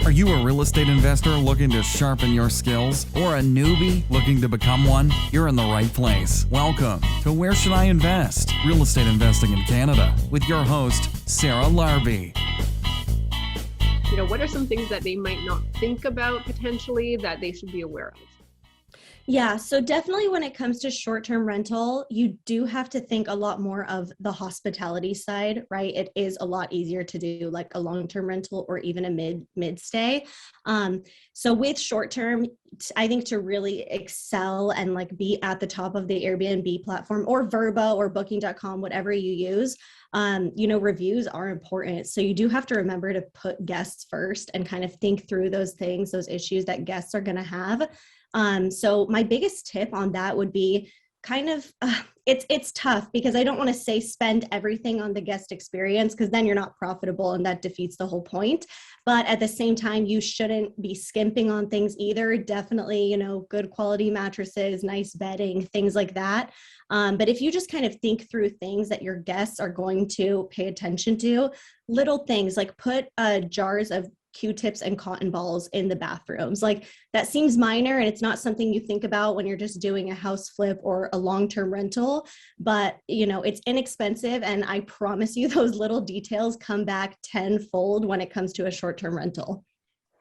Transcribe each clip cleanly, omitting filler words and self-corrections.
Are you a real estate investor looking to sharpen your skills or a newbie looking to become one? You're in the right place. Welcome to Where Should I Invest? Real Estate Investing in Canada with your host, Sarah Larby. What are some things that they might not think about potentially that they should be aware of? Yeah, so definitely when it comes to short-term rental, you do have to think a lot more of the hospitality side, right? It is a lot easier to do like a long-term rental or even a mid stay. So with short-term, I think to really excel and like be at the top of the Airbnb platform or Verba or Booking.com, whatever you use, reviews are important. So you do have to remember to put guests first and kind of think through those things, those issues that guests are going to have. So my biggest tip on that would be kind of, it's tough because I don't want to say spend everything on the guest experience because then you're not profitable and that defeats the whole point. But at the same time, you shouldn't be skimping on things either. Definitely, good quality mattresses, nice bedding, things like that. But if you just kind of think through things that your guests are going to pay attention to, little things like put jars of Q-tips and cotton balls in the bathrooms. Like that seems minor and it's not something you think about when you're just doing a house flip or a long-term rental, but it's inexpensive. And I promise you those little details come back tenfold when it comes to a short-term rental.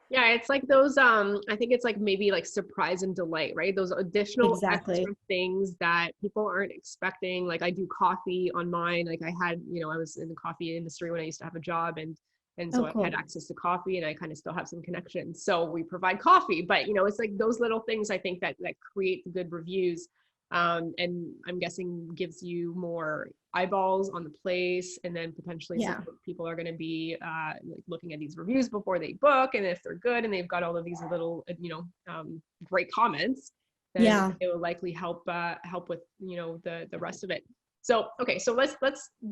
Yeah, it's like those, I think it's like maybe like surprise and delight, right? Those additional extra things that people aren't expecting. Like I do coffee on mine. Like I had, I was in the coffee industry when I used to have a job and so cool. I had access to coffee and I kind of still have some connections. So we provide coffee, but it's like those little things I think that create good reviews. And I'm guessing gives you more eyeballs on the place. And then potentially people are going to be looking at these reviews before they book. And if they're good and they've got all of these little, great comments, then it will likely help with, the rest of it. So, okay, so let's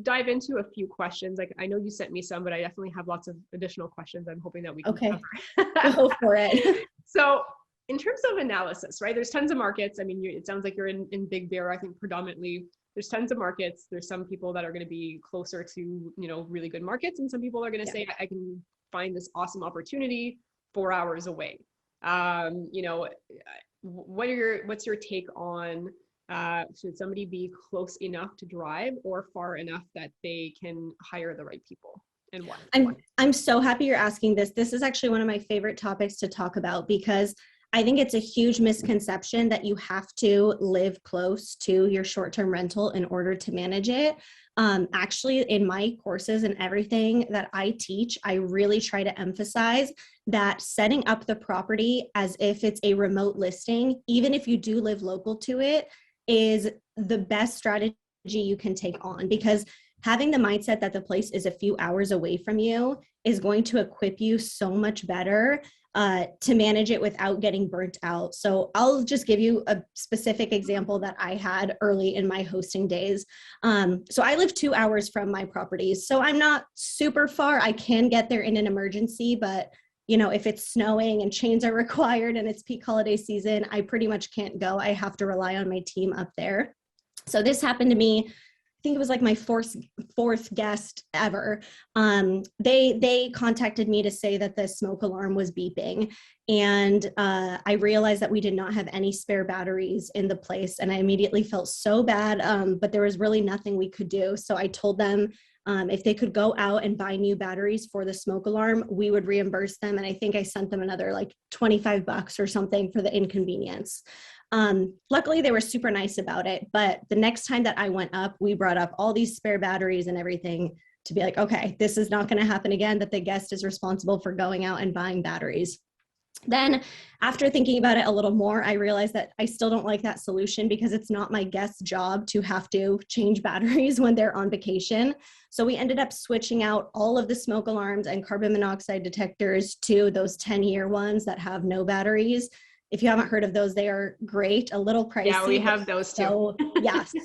dive into a few questions. Like I know you sent me some, but I definitely have lots of additional questions I'm hoping that we can cover. Go for it. So in terms of analysis, right, there's tons of markets. I mean, it sounds like you're in Big Bear, I think predominantly. There's tons of markets. There's some people that are going to be closer to, really good markets. And some people are going to say, I can find this awesome opportunity 4 hours away. What's your take on, should somebody be close enough to drive or far enough that they can hire the right people, and why? I'm so happy you're asking this. This is actually one of my favorite topics to talk about because I think it's a huge misconception that you have to live close to your short-term rental in order to manage it. Actually, in my courses and everything that I teach, I really try to emphasize that setting up the property as if it's a remote listing, even if you do live local to it, is the best strategy you can take on, because having the mindset that the place is a few hours away from you is going to equip you so much better to manage it without getting burnt out. So I'll just give you a specific example that I had early in my hosting days. So I live 2 hours from my properties, so I'm not super far. I can get there in an emergency, but if it's snowing and chains are required and it's peak holiday season, I pretty much can't go. I have to rely on my team up there. So this happened to me. I think it was like my fourth guest ever. They contacted me to say that the smoke alarm was beeping. And I realized that we did not have any spare batteries in the place. And I immediately felt so bad, but there was really nothing we could do. So I told them, if they could go out and buy new batteries for the smoke alarm, we would reimburse them. And I think I sent them another like $25 or something for the inconvenience. Luckily, they were super nice about it. But the next time that I went up, we brought up all these spare batteries and everything to be like, okay, this is not going to happen again, that the guest is responsible for going out and buying batteries. Then after thinking about it a little more, I realized that I still don't like that solution because it's not my guest's job to have to change batteries when they're on vacation. So we ended up switching out all of the smoke alarms and carbon monoxide detectors to those 10-year ones that have no batteries. If you haven't heard of those, they are great, a little pricey. Yeah, we have those too.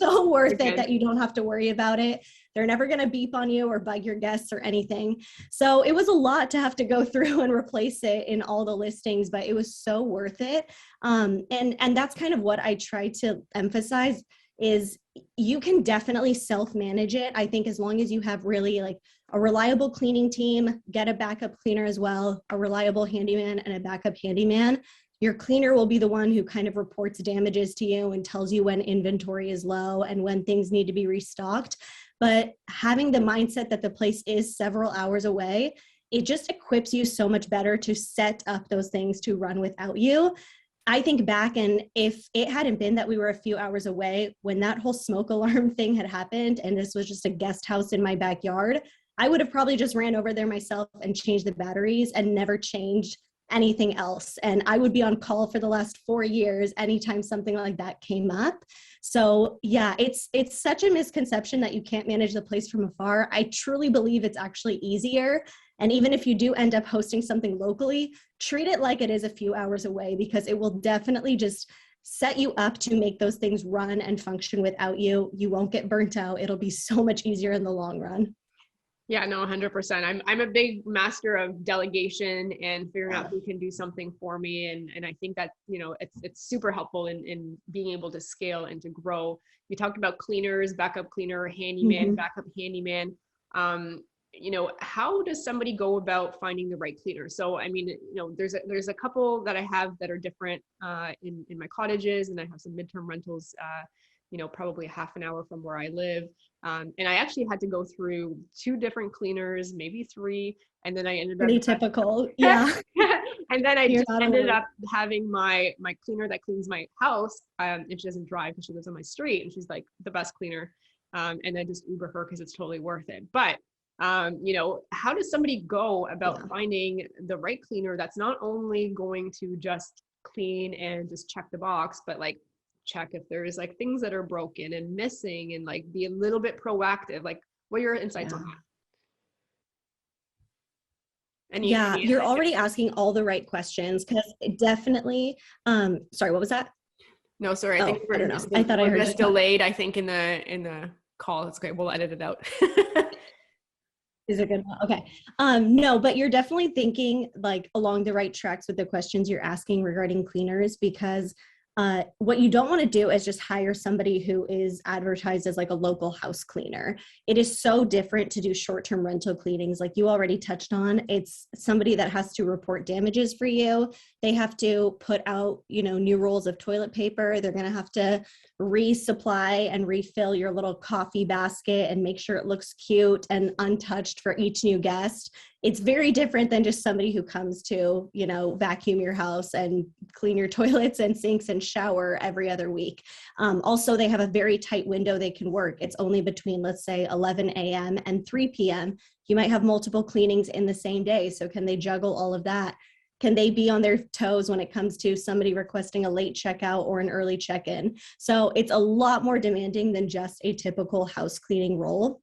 So worth it that you don't have to worry about it. They're never going to beep on you or bug your guests or anything. So it was a lot to have to go through and replace it in all the listings, but it was so worth it. And that's kind of what I try to emphasize is you can definitely self-manage it. I think as long as you have really like a reliable cleaning team, get a backup cleaner as well, a reliable handyman and a backup handyman. Your cleaner will be the one who kind of reports damages to you and tells you when inventory is low and when things need to be restocked. But having the mindset that the place is several hours away, it just equips you so much better to set up those things to run without you. I think back, and if it hadn't been that we were a few hours away when that whole smoke alarm thing had happened, and this was just a guest house in my backyard, I would have probably just ran over there myself and changed the batteries and never changed anything else. And I would be on call for the last 4 years anytime something like that came up. So yeah, it's such a misconception that you can't manage the place from afar. I truly believe it's actually easier. And even if you do end up hosting something locally, treat it like it is a few hours away, because it will definitely just set you up to make those things run and function without you. You won't get burnt out. It'll be so much easier in the long run. Yeah, no, 100%. I'm a big master of delegation and figuring out who can do something for me. And I think that, it's super helpful in being able to scale and to grow. You talked about cleaners, backup cleaner, handyman, backup handyman. How does somebody go about finding the right cleaner? So, I mean, there's a couple that I have that are different in my cottages, and I have some midterm rentals, probably a half an hour from where I live. And I actually had to go through 2 different cleaners, maybe 3. And then I ended Pretty up typical. Yeah. And then I just ended up having my cleaner that cleans my house. And she doesn't drive because she lives on my street, and she's like the best cleaner. And I just Uber her because it's totally worth it. But how does somebody go about finding the right cleaner that's not only going to just clean and just check the box, but like check if there's like things that are broken and missing, and like be a little bit proactive? Like, what are your insights on that? You're already asking all the right questions, because definitely, sorry, what was that? No, sorry. I think I don't know. I thought I heard just delayed, I think, in the call. It's great. We'll edit it out. Is it good? Okay. No, but you're definitely thinking like along the right tracks with the questions you're asking regarding cleaners, because what you don't want to do is just hire somebody who is advertised as like a local house cleaner. It is so different to do short-term rental cleanings. Like you already touched on, it's somebody that has to report damages for you. They have to put out, new rolls of toilet paper. They're going to have to resupply and refill your little coffee basket and make sure it looks cute and untouched for each new guest. It's very different than just somebody who comes to, vacuum your house and clean your toilets and sinks and shower every other week. Also, they have a very tight window they can work. It's only between, let's say, 11 a.m. and 3 p.m. You might have multiple cleanings in the same day. So can they juggle all of that? Can they be on their toes when it comes to somebody requesting a late checkout or an early check-in? So it's a lot more demanding than just a typical house cleaning role.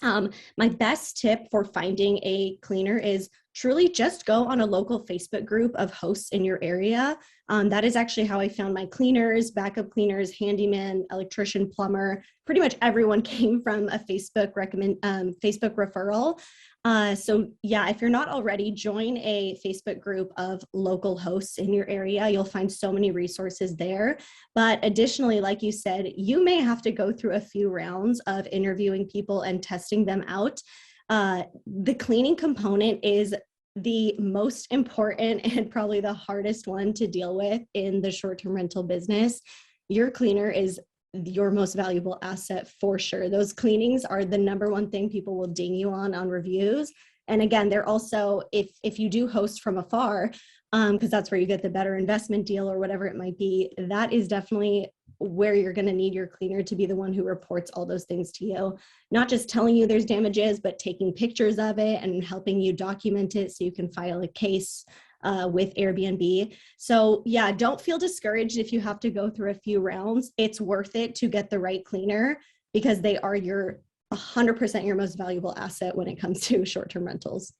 My best tip for finding a cleaner is truly just go on a local Facebook group of hosts in your area. That is actually how I found my cleaners, backup cleaners, handyman, electrician, plumber. Pretty much everyone came from a Facebook referral. If you're not already, join a Facebook group of local hosts in your area. You'll find so many resources there. But additionally, like you said, you may have to go through a few rounds of interviewing people and testing them out. The cleaning component is the most important and probably the hardest one to deal with in the short-term rental business. Your cleaner is your most valuable asset for sure. Those cleanings are the number one thing people will ding you on reviews. And again, they're also, if you do host from afar, because that's where you get the better investment deal or whatever it might be, that is definitely where you're going to need your cleaner to be the one who reports all those things to you. Not just telling you there's damages, but taking pictures of it and helping you document it so you can file a case with Airbnb. So yeah, don't feel discouraged if you have to go through a few rounds. It's worth it to get the right cleaner, because they are 100% your most valuable asset when it comes to short-term rentals.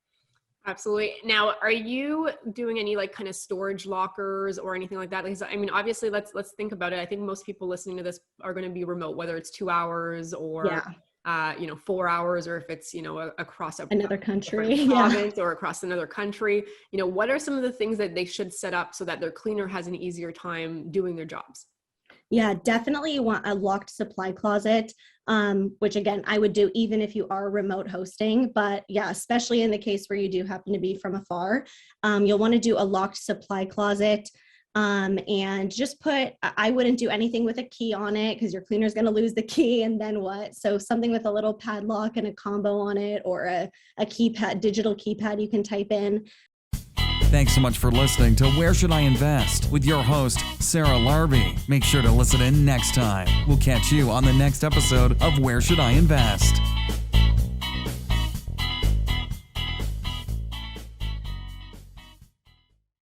Absolutely. Now, are you doing any like kind of storage lockers or anything like that? Because I mean, obviously, let's think about it. I think most people listening to this are going to be remote, whether it's 2 hours or 4 hours, or if it's across another country, province or across another country. What are some of the things that they should set up so that their cleaner has an easier time doing their jobs? Yeah, definitely you want a locked supply closet, which again, I would do even if you are remote hosting. But yeah, especially in the case where you do happen to be from afar, you'll want to do a locked supply closet. And just I wouldn't do anything with a key on it because your cleaner's going to lose the key and then what? So something with a little padlock and a combo on it, or a keypad, digital keypad you can type in. Thanks so much for listening to Where Should I Invest with your host, Sarah Larby. Make sure to listen in next time. We'll catch you on the next episode of Where Should I Invest?